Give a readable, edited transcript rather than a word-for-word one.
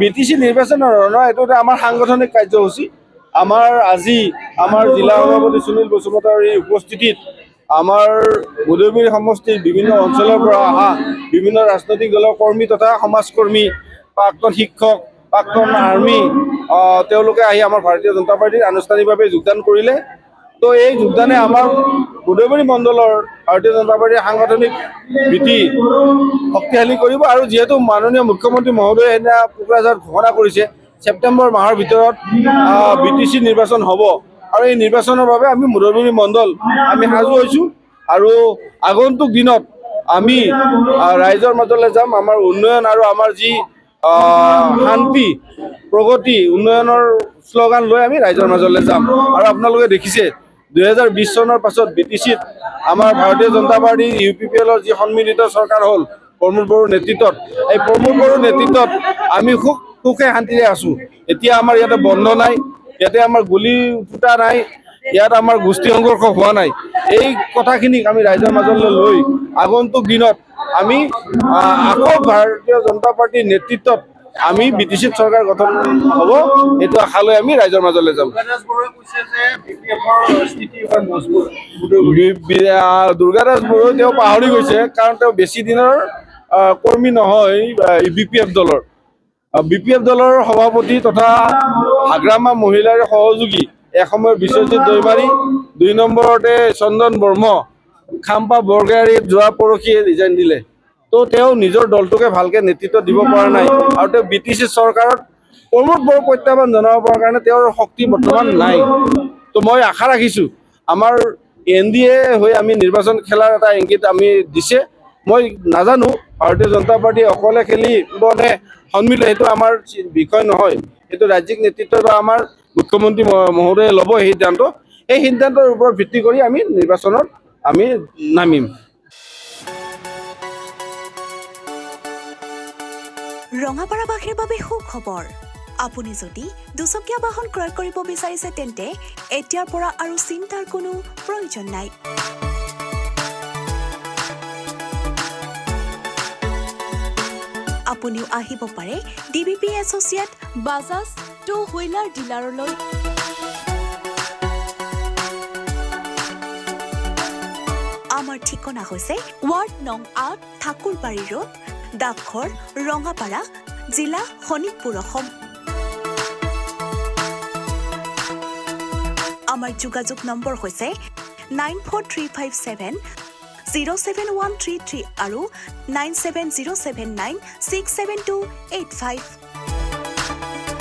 BTC নিৰ্বাচনৰ এইটো আমাৰ সাংগঠনিক কাৰ্যসূচী আমাৰ আজি আমাৰ জিলা সভাপতি সুনীল বসুমতাৰ এই উপস্থিতিত আমাৰ বুদৈমাৰী সমষ্টিৰ বিভিন্ন অঞ্চলৰ পৰা অহা বিভিন্ন ৰাজনৈতিক দলৰ কৰ্মী তথা সমাজকৰ্মী প্ৰাক্তন শিক্ষক প্ৰাক্তন আৰ্মি তেওঁলোকে আহি আমাৰ ভাৰতীয় জনতা পাৰ্টিৰ আনুষ্ঠানিকভাৱে যোগদান কৰিলে তো এই যোগদানে আমাৰ বুদৈমাৰী মণ্ডলৰ ভাৰতীয় জনতা পাৰ্টিৰ সাংগঠনিক ভীতি শক্তিশালী কৰিব আৰু যিহেতু মাননীয় মুখ্যমন্ত্ৰী মহোদয়ে সেইদিনা কোকৰাঝাৰত ঘোষণা কৰিছে ছেপ্টেম্বৰ মাহৰ ভিতৰত বিটিচি নিৰ্বাচন হ'ব আৰু এই নিৰ্বাচনৰ বাবে আমি বুদৈমাৰী মণ্ডল আমি সাজু হৈছোঁ আৰু আগন্তুক দিনত আমি ৰাইজৰ মাজলৈ যাম আমাৰ উন্নয়ন আৰু আমাৰ যি শান্তি প্ৰগতি উন্নয়নৰ শ্লোগান লৈ আমি ৰাইজৰ মাজলৈ যাম আৰু আপোনালোকে দেখিছে 2020 চনৰ পাছত বিটিচিত আমাৰ ভাৰতীয় জনতা পাৰ্টি UPPLৰ যি সন্মিলিত চৰকাৰ হ'ল প্ৰমোদ বড়োৰ নেতৃত্বত এই প্ৰমোদ বড়োৰ নেতৃত্বত আমি সুখে শান্তিৰে আছোঁ এতিয়া আমাৰ ইয়াতে বন্ধ নাই ইয়াতে আমাৰ গুলি ফুটা নাই ইয়াত আমাৰ গোষ্ঠী সংঘৰ্ষ হোৱা নাই এই কথাখিনিক আমি ৰাইজৰ মাজলৈ লৈ আগন্তুক দিনত আমি আকৌ ভাৰতীয় জনতা পাৰ্টিৰ নেতৃত্বত আমি বিটিচিত চৰকাৰ গঠন হ'ব এইটো আশা লৈ আমি ৰাইজৰ মাজলৈ যাম দুৰ্গাদাস বড়োৱে তেওঁ পাহৰি গৈছে কাৰণ তেওঁ বেছি দিনৰ কৰ্মী নহয় BPF দলৰ BPF দলৰ সভাপতি তথা হাগ্ৰামা মহিলাৰ সহযোগী এসময়ৰ বিশ্বজিৎ দৈমাৰী 2 নম্বৰতে চন্দন বৰ্মা খাম্পা বৰগয়াৰীত যোৱা পৰহিয়ে ৰিজাইন দিলে তো তেওঁ নিজৰ দলটোকে ভালকৈ নেতৃত্ব দিব পৰা নাই আৰু তেওঁ বিটিচি চৰকাৰত প্ৰমোদ বড়োক প্ৰত্যাহ্বান জনাব পৰাৰ কাৰণে তেওঁৰ শক্তি বৰ্তমান নাই তো মই আশা ৰাখিছোঁ আমাৰ NDA হৈ আমি নিৰ্বাচন খেলাৰ এটা ইংগিত আমি দিছে মই নাজানো ভাৰতীয় জনতা পাৰ্টি অকলে খেলি মানে সন্মিলন সেইটো আমাৰ বিষয় নহয় সেইটো ৰাজ্যিক নেতৃত্ব বা আমাৰ মুখ্যমন্ত্ৰী মহোদয়ে ল'ব এই সিদ্ধান্ত এই সিদ্ধান্তৰ ওপৰত ভিত্তি কৰি আমি নিৰ্বাচনত আমি নামিম ৰঙাপাৰাবাসীৰ বাবে সুখবৰ আপুনি যদি দুচকীয়া বাহন ক্ৰয় কৰিব বিচাৰিছে তেন্তে এতিয়াৰ পৰা আৰু চিন্তাৰ কোনো প্ৰয়োজন নাই আপুনিও আহিব পাৰে DBP associate Bajaj two wheeler ডিলাৰলৈ আমাৰ ঠিকনা হৈছে ৱাৰ্ড নং 8 ঠাকুৰবাৰী ৰোড ডাকঘৰ ৰঙাপাৰা জিলা শোণিতপুৰ অসম আমাৰ যোগাযোগ নম্বৰ হৈছে 9435707133 আৰু 9707967285